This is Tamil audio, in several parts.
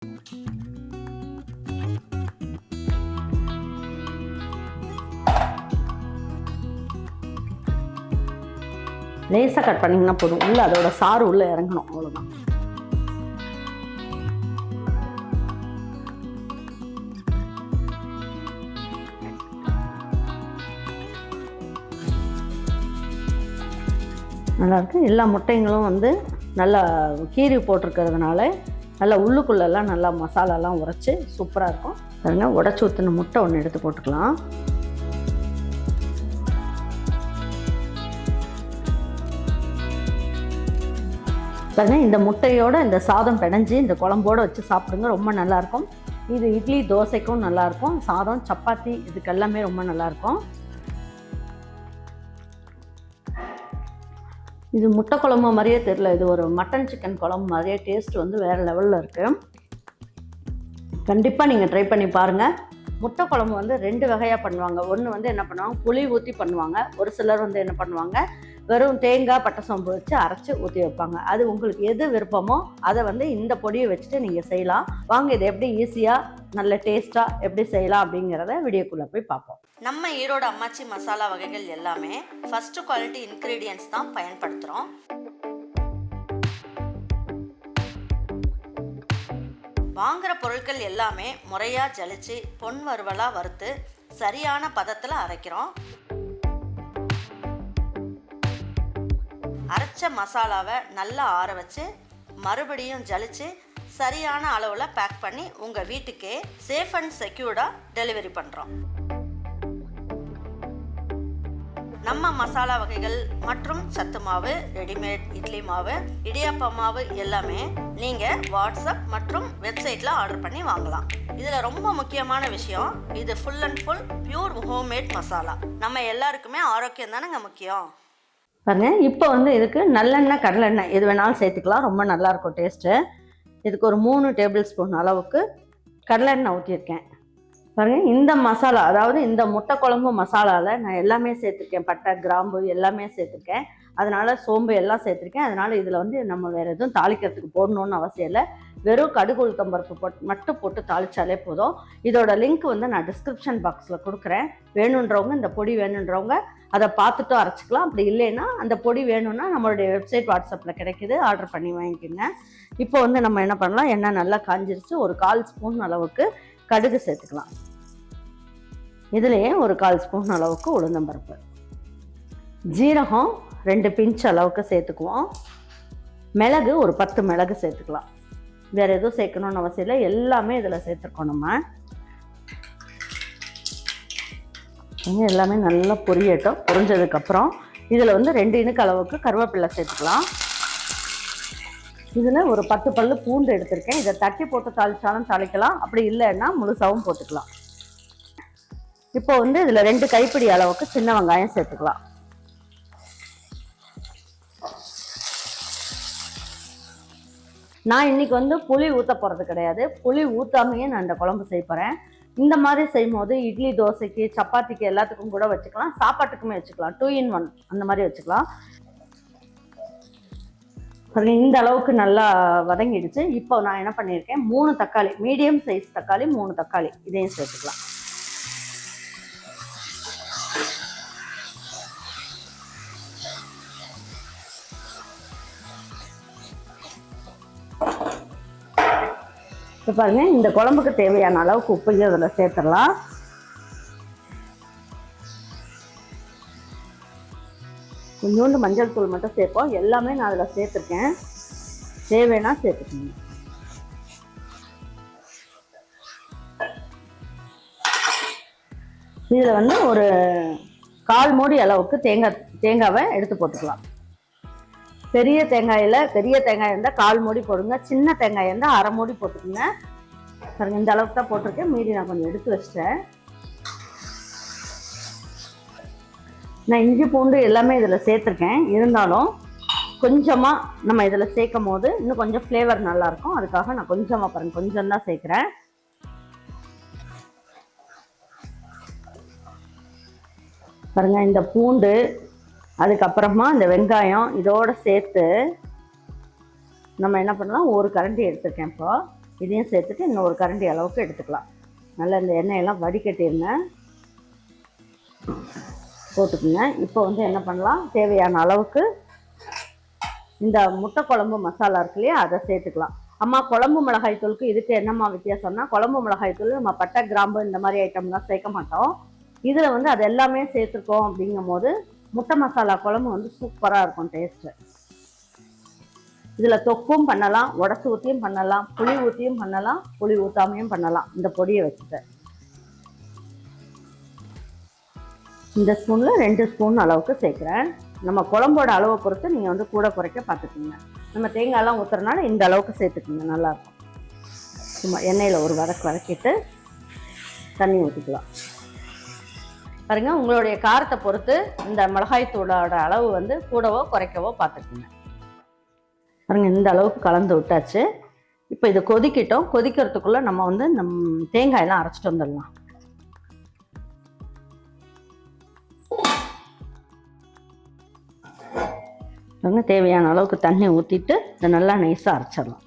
லேசாக கட் பண்ணிங்கன்னா போதும், உள்ளே அதோட சாறு உள்ளே இறங்கணும், அவ்வளோதான். நல்லாயிருக்கு. எல்லா முட்டைங்களும் வந்து நல்லா கீரி போட்டிருக்கிறதுனால நல்லா உள்ளுக்குள்ளெல்லாம் நல்லா மசாலாலாம் உரைச்சி சூப்பராக இருக்கும். பாருங்க, உடச்சி ஊற்றின முட்டை ஒன்று எடுத்து போட்டுக்கலாம். பாருங்க, இந்த முட்டையோட இந்த சாதம் பிணைஞ்சி இந்த குழம்போடு வச்சு சாப்பிடுங்க, ரொம்ப நல்லாயிருக்கும். இது இட்லி தோசைக்கும் நல்லாயிருக்கும், சாதம் சப்பாத்தி இதுக்கெல்லாமே ரொம்ப நல்லாயிருக்கும். இது முட்டை குழம்பு மாதிரியே தெரியல, இது ஒரு மட்டன் சிக்கன் குழம்பு மாதிரியே டேஸ்ட் வந்து வேறு லெவலில் இருக்குது. கண்டிப்பாக நீங்கள் ட்ரை பண்ணி பாருங்கள். முட்டை குழம்பு வந்து 2 வகையாக பண்ணுவாங்க. ஒன்று வந்து என்ன பண்ணுவாங்க, புளி ஊற்றி பண்ணுவாங்க. ஒரு சிலர் வந்து என்ன பண்ணுவாங்க, வெறும் தேங்காய் பட்டை சோம்பு வச்சு அரைச்சி ஊற்றி வைப்பாங்க. அது உங்களுக்கு எது விருப்பமோ அதை வந்து இந்த பொடியை வச்சுட்டு நீங்கள் செய்யலாம். வாங்க, இதை எப்படி ஈஸியாக நல்ல டேஸ்ட்டாக எப்படி செய்யலாம் அப்படிங்கிறத வீடியோக்குள்ளே போய் பார்ப்போம். நம்ம ஈரோடு அம்மாச்சி மசாலா வகைகள் எல்லாமே ஃபர்ஸ்ட் குவாலிட்டி இன்க்ரீடியன்ட்ஸ் தான் பயன்படுத்துகிறோம். வாங்குகிற பொருட்கள் எல்லாமே முறையாக ஜலிச்சு பொன் வறுவலாக வறுத்து சரியான பதத்தில் அரைக்கிறோம். அரைச்ச மசாலாவை நல்லா ஆற வச்சு மறுபடியும் ஜலிச்சு சரியான அளவில் பேக் பண்ணி உங்கள் வீட்டுக்கே சேஃப் அண்ட் செக்யூர்டாக டெலிவரி பண்ணுறோம். நம்ம மசாலா வகைகள் மற்றும் சத்து மாவு, ரெடிமேட் இட்லி மாவு, இடியாப்ப மாவு எல்லாமே நீங்கள் வாட்ஸ்அப் மற்றும் வெப்சைட்டில் ஆர்டர் பண்ணி வாங்கலாம். இதில் ரொம்ப முக்கியமான விஷயம், இது full and full pure homemade masala. நம்ம எல்லாருக்குமே ஆரோக்கியம் தானேங்க முக்கியம். பாருங்கள், இப்போ வந்து இதுக்கு நல்லெண்ணெய் கடலெண்ணெய் எது வேணாலும் சேர்த்துக்கலாம், ரொம்ப நல்லாயிருக்கும் டேஸ்ட்டு. இதுக்கு ஒரு 3 டேபிள் ஸ்பூன் அளவுக்கு கடலெண்ணெய் ஊற்றியிருக்கேன். பாருங்கள், இந்த மசாலா, அதாவது இந்த முட்டை குழம்பு மசாலாவில் நான் எல்லாமே சேர்த்துருக்கேன். பட்டை, கிராம்பு எல்லாமே சேர்த்துருக்கேன். அதனால் சோம்பு எல்லாம் சேர்த்துருக்கேன். அதனால் இதில் வந்து நம்ம வேறு எதுவும் தாளிக்கிறதுக்கு போடணுன்னு அவசியம் இல்லை. வெறும் கடுகு உளுத்தம் பருப்பு மட்டும் போட்டு தாளித்தாலே போதும். இதோட லிங்க் வந்து நான் டிஸ்கிரிப்ஷன் பாக்ஸில் கொடுக்குறேன். வேணுன்றவங்க, இந்த பொடி வேணுன்றவங்க அதை பார்த்துட்டு அரைச்சிக்கலாம். அப்படி இல்லைன்னா அந்த பொடி வேணும்னா நம்மளுடைய வெப்சைட் வாட்ஸ்அப்பில் கிடைக்கிது, ஆர்டர் பண்ணி வாங்கிக்கோங்க. இப்போ வந்து நம்ம என்ன பண்ணலாம், எண்ணெய் நல்லா காஞ்சிருச்சு. ஒரு 1/4 ஸ்பூன் அளவுக்கு கடுகு சேர்த்துக்கலாம். இதுலேயே ஒரு 1/4 ஸ்பூன் அளவுக்கு உளுந்தம்பருப்பு, ஜீரகம் 2 பிஞ்ச் அளவுக்கு சேர்த்துக்குவோம். மிளகு ஒரு 10 மிளகு சேர்த்துக்கலாம். வேறு எதுவும் சேர்க்கணும்னு அவசியம் இல்லை, எல்லாமே இதில் சேர்த்துருக்கோம். நம்ம எல்லாமே நல்லா பொரியட்டும். பொரிஞ்சதுக்கப்புறம் இதில் வந்து 2 இனுக்கு அளவுக்கு கருவேப்பிலை சேர்த்துக்கலாம். இதில் ஒரு 10 பல்லு பூண்டு எடுத்திருக்கேன். இதை தட்டி போட்டு தாளித்தாலும் தாளிக்கலாம், அப்படி இல்லைன்னா முழுசாகவும் போட்டுக்கலாம். இப்போ வந்து இதில் 2 கைப்பிடி அளவுக்கு சின்ன வெங்காயம் சேர்த்துக்கலாம். நான் இன்றைக்கி வந்து புளி ஊற்ற போகிறது கிடையாது. புளி ஊற்றாமையே நான் இந்த குழம்பு செய்ய போகிறேன். இந்த மாதிரி செய்யும் போது இட்லி தோசைக்கு சப்பாத்திக்கு எல்லாத்துக்கும் கூட வச்சுக்கலாம், சாப்பாட்டுக்குமே வச்சுக்கலாம். 2 in 1 அந்த மாதிரி வச்சுக்கலாம். இந்த அளவுக்கு நல்லா வதங்கிடுச்சு. இப்போ நான் என்ன பண்ணியிருக்கேன், 3 தக்காளி, மீடியம் சைஸ் தக்காளி 3 தக்காளி இதையும் சேர்த்துக்கலாம். இப்போ பாருங்கள், இந்த குழம்புக்கு தேவையான அளவுக்கு உப்பையும் அதில் சேர்த்துடலாம். கொஞ்சோண்டு மஞ்சள் தூள் மட்டும் சேர்ப்போம். எல்லாமே நான் அதில் சேர்த்துருக்கேன், தேவைன்னா சேர்த்துக்கணும். இதில் வந்து ஒரு 1/4 மூடி அளவுக்கு தேங்காவை எடுத்து போட்டுக்கலாம். பெரிய தேங்காய் இருந்தால் 1/4 மூடி போடுங்க, சின்ன தேங்காய் இருந்தால் 1/2 மூடி போட்டுக்கோங்க. பாருங்க, இந்த அளவுக்கு தான் போட்டிருக்கேன், மீதி நான் கொஞ்சம் எடுத்து வச்சிட்டேன். நான் இஞ்சி பூண்டு எல்லாமே இதில் சேர்த்துருக்கேன். இருந்தாலும் கொஞ்சமாக நம்ம இதில் சேர்க்கும் போது இன்னும் கொஞ்சம் ஃப்ளேவர் நல்லாயிருக்கும். அதுக்காக நான் கொஞ்சமாக பாருங்கள், கொஞ்சம் தான் சேர்க்குறேன். பாருங்கள், இந்த பூண்டு அதுக்கப்புறமா இந்த வெங்காயம் இதோடு சேர்த்து நம்ம என்ன பண்ணலாம், ஒரு கரண்டி எடுத்துருக்கேன். இப்போ இதையும் சேர்த்துட்டு இன்னும் ஒரு கரண்டி அளவுக்கு எடுத்துக்கலாம். நல்லா இந்த எண்ணெயெல்லாம் வடிகட்டிருங்க, போட்டுக்குங்க. இப்போ வந்து என்ன பண்ணலாம், தேவையான அளவுக்கு இந்த முட்டை குழம்பு மசாலா இருக்கு இல்லையா, அதை சேர்த்துக்கலாம். அம்மா குழம்பு மிளகாய் தூளுக்கு இதுக்கு என்னம்மா வித்தியாசம்னா, குழம்பு மிளகாய் தூள் நம்ம பட்டை கிராம்பு இந்த மாதிரி ஐட்டம்லாம் சேர்க்க மாட்டோம். இதில் வந்து அது எல்லாமே சேர்த்துருக்கோம். அப்படிங்கும் போது முட்டை மசாலா குழம்பு வந்து சூப்பராக இருக்கும் டேஸ்ட்டு. இதில் தொக்கும் பண்ணலாம், உடச்சி ஊற்றியும் பண்ணலாம், புளி ஊற்றியும் பண்ணலாம், புளி ஊற்றாமையும் பண்ணலாம். இந்த பொடியை வச்சுட்டு இந்த ஸ்பூனில் 2 ஸ்பூன் அளவுக்கு சேர்க்குறேன். நம்ம குழம்போட அளவை பொறுத்து நீங்கள் வந்து கூட குறைக்க பார்த்துக்குங்க. நம்ம தேங்காயெல்லாம் ஊற்றுறதுனால இந்த அளவுக்கு சேர்த்துக்குங்க, நல்லாயிருக்கும். சும்மா எண்ணெயில் ஒரு வதக்கிட்டு தண்ணி ஊற்றிக்கலாம். பாருங்கள், உங்களுடைய காரத்தை பொறுத்து இந்த மிளகாய் தூளோட அளவு வந்து கூடவோ குறைக்கவோ பார்த்துக்குங்க. பாருங்கள், இந்த அளவுக்கு கலந்து விட்டாச்சு. இப்போ இது கொதிக்கிட்டோம். கொதிக்கிறதுக்குள்ளே நம்ம வந்து தேங்காயெல்லாம் அரைச்சிட்டு வந்துடலாம். தேவையான அளவுக்கு தண்ணி ஊற்றிட்டு இதை நல்லா நைஸாக அரைச்சிடலாம்.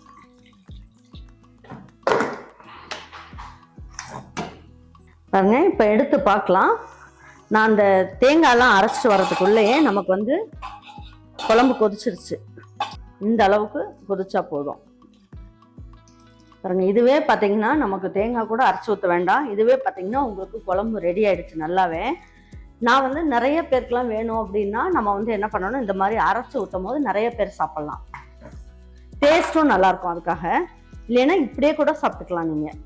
பாருங்க, இப்போ எடுத்து பார்க்கலாம். நான் அந்த தேங்காயெல்லாம் அரைச்சிட்டு வர்றதுக்குள்ளேயே நமக்கு வந்து குழம்பு கொதிச்சிருச்சு. இந்த அளவுக்கு கொதிச்சா போதும். பாருங்க, இதுவே பார்த்தீங்கன்னா நமக்கு தேங்காய் கூட அரைச்சி ஊற்ற வேண்டாம். இதுவே பார்த்தீங்கன்னா உங்களுக்கு குழம்பு ரெடி ஆயிடுச்சு நல்லாவே. நான் வந்து நிறைய பேருக்குலாம் வேணும் அப்படின்னா நம்ம வந்து என்ன பண்ணணும், இந்த மாதிரி அரைச்சி ஊற்றும் போது நிறைய பேர் சாப்பிட்லாம். டேஸ்ட்டும் நல்லாயிருக்கும். அதுக்காக இல்லைன்னா இப்படியே கூட சாப்பிட்டுக்கலாம் நீங்கள்.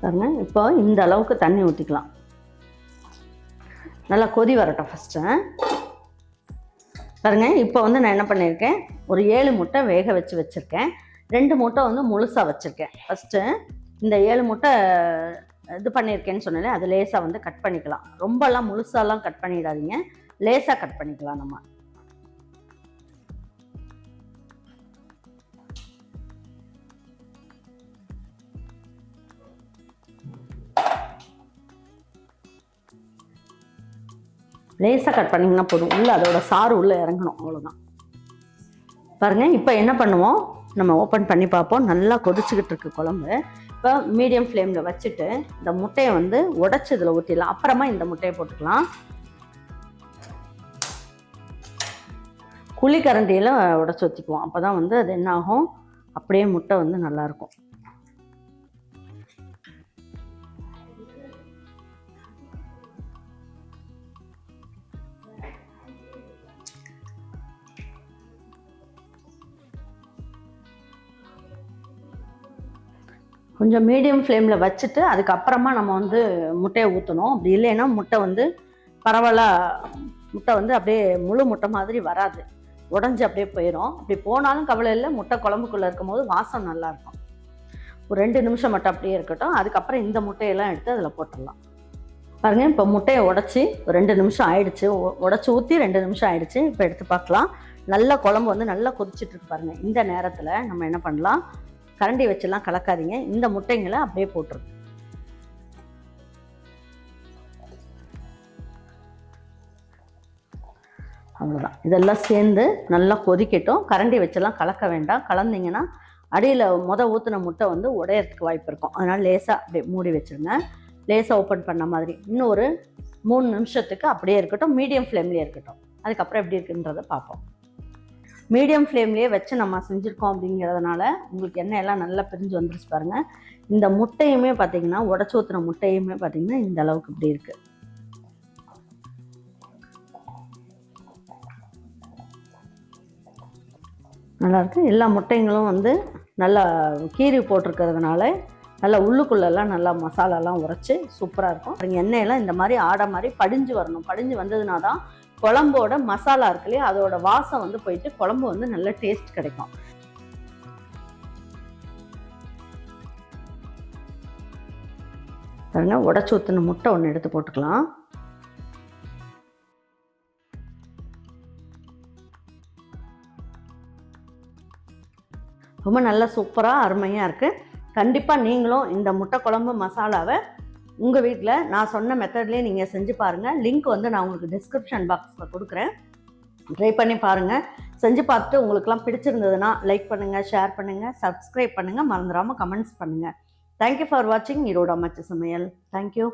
பாருங்க, இப்போ இந்த அளவுக்கு தண்ணி ஊற்றிக்கலாம். நல்லா கொதி வரட்டும் ஃபஸ்ட்டு. பாருங்க, இப்போ வந்து நான் என்ன பண்ணியிருக்கேன், ஒரு 7 முட்டை வேக வச்சுருக்கேன். 2 முட்டை வந்து முழுசாக வச்சுருக்கேன். ஃபஸ்ட்டு இந்த 7 முட்டை இது பண்ணியிருக்கேன்னு சொன்னாலே அது லேசாக வந்து கட் பண்ணிக்கலாம். ரொம்பலாம் முழுசாலாம் கட் பண்ணிடாதீங்க, லேசாக கட் பண்ணிக்கலாம். நம்ம லேசாக கட் பண்ணிங்கன்னா போதும். உள்ளே அதோட சாறு உள்ளே இறங்கணும், அவ்வளோதான். பாருங்கள், இப்போ என்ன பண்ணுவோம், நம்ம ஓப்பன் பண்ணி பார்ப்போம். நல்லா கொதிச்சுக்கிட்டு இருக்கு குழம்பு. இப்போ மீடியம் ஃப்ளேமில் வச்சுட்டு இந்த முட்டையை வந்து உடச்சி இதில் ஊற்றிடலாம். அப்புறமா இந்த முட்டையை போட்டுக்கலாம். குழிக்கரண்டியில் உடச்சி ஊற்றிக்குவோம். அப்போ தான் வந்து அது என்ன ஆகும், அப்படியே முட்டை வந்து நல்லாயிருக்கும். கொஞ்சம் மீடியம் ஃப்ளேமில் வச்சுட்டு அதுக்கப்புறமா நம்ம வந்து முட்டையை ஊற்றணும். அப்படி இல்லைன்னா முட்டை வந்து முட்டை வந்து அப்படியே முழு முட்டை மாதிரி வராது, உடஞ்சி அப்படியே போயிடும். அப்படி போனாலும் கவலை இல்லை, முட்டை குழம்புக்குள்ளே இருக்கும் போது வாசம் நல்லாயிருக்கும். ஒரு 2 நிமிஷம் மட்டும் அப்படியே இருக்கட்டும். அதுக்கப்புறம் இந்த முட்டையெல்லாம் எடுத்து அதில் போட்டுடலாம். பாருங்கள், இப்போ முட்டையை உடச்சி 2 நிமிஷம் ஆயிடுச்சு. உடச்சி ஊற்றி 2 நிமிஷம் ஆயிடுச்சு. இப்போ எடுத்து பார்க்கலாம். நல்லா குழம்பு வந்து நல்லா கொதிச்சிட்ருக்கு. பாருங்கள், இந்த நேரத்தில் நம்ம என்ன பண்ணலாம், கரண்டி வச்செல்லாம் கலக்காதீங்க, இந்த முட்டைங்களை அப்படியே போட்டுருங்க. அவ்வளோதான். இதெல்லாம் சேர்ந்து நல்லா கொதிக்கட்டும். கரண்டி வச்செல்லாம் கலக்க வேண்டாம். கலந்தீங்கன்னா அடியில் ஊற்றின முட்டை வந்து உடையறதுக்கு வாய்ப்பு இருக்கும். அதனால் லேசாக அப்படியே மூடி வச்சுருங்க. லேசாக ஓப்பன் பண்ண மாதிரி இன்னும் ஒரு 3 நிமிஷத்துக்கு அப்படியே இருக்கட்டும். மீடியம் ஃப்ளேம்லேயே இருக்கட்டும். அதுக்கப்புறம் எப்படி இருக்குன்றதை பார்ப்போம். மீடியம் ஃப்ளேம்லேயே வச்சு நம்ம செஞ்சுருக்கோம். அப்படிங்கிறதுனால உங்களுக்கு எண்ணெய் எல்லாம் நல்லா பிரிஞ்சு வந்துருச்சு. பாருங்கள், இந்த முட்டையுமே பார்த்திங்கன்னா, உடச்சி ஊற்றுன முட்டையுமே பார்த்திங்கன்னா இந்த அளவுக்கு இப்படி இருக்குது. நல்லாயிருக்கு. எல்லா முட்டைங்களும் வந்து நல்லா கீறி போட்டிருக்கிறதுனால நல்லா உள்ளுக்குள்ளெல்லாம் நல்லா மசாலாலாம் உரைச்சி சூப்பராக இருக்கும். எண்ணெயெல்லாம் இந்த மாதிரி ஆடை மாதிரி படிஞ்சு வரணும். படிஞ்சு வந்ததுனா தான் குழம்போட மசாலா இருக்கு இல்லையா, அதோட வாசம் வந்து போயிட்டு குழம்பு வந்து நல்ல டேஸ்ட் கிடைக்கும். பாருங்க, உடச்சி ஊற்றின முட்டை ஒன்று எடுத்து போட்டுக்கலாம். ரொம்ப நல்லா சூப்பராக அருமையாக இருக்குது. கண்டிப்பாக நீங்களும் இந்த முட்டை குழம்பு மசாலாவை உங்கள் வீட்டில் நான் சொன்ன மெத்தட்லேயே நீங்கள் செஞ்சு பாருங்கள். லிங்க் வந்து நான் உங்களுக்கு டிஸ்கிரிப்ஷன் பாக்ஸில் கொடுக்குறேன். ட்ரை பண்ணி பாருங்கள். செஞ்சு பார்த்துட்டு உங்களுக்குலாம் பிடிச்சிருந்ததுன்னா லைக் பண்ணுங்கள், ஷேர் பண்ணுங்கள், சப்ஸ்கிரைப் பண்ணுங்கள், மறந்துடாமல் கமெண்ட்ஸ் பண்ணுங்கள். தேங்க்யூ ஃபார் வாட்சிங் ஈரோடு அம்மாச்சி சமையல். தேங்க்யூ.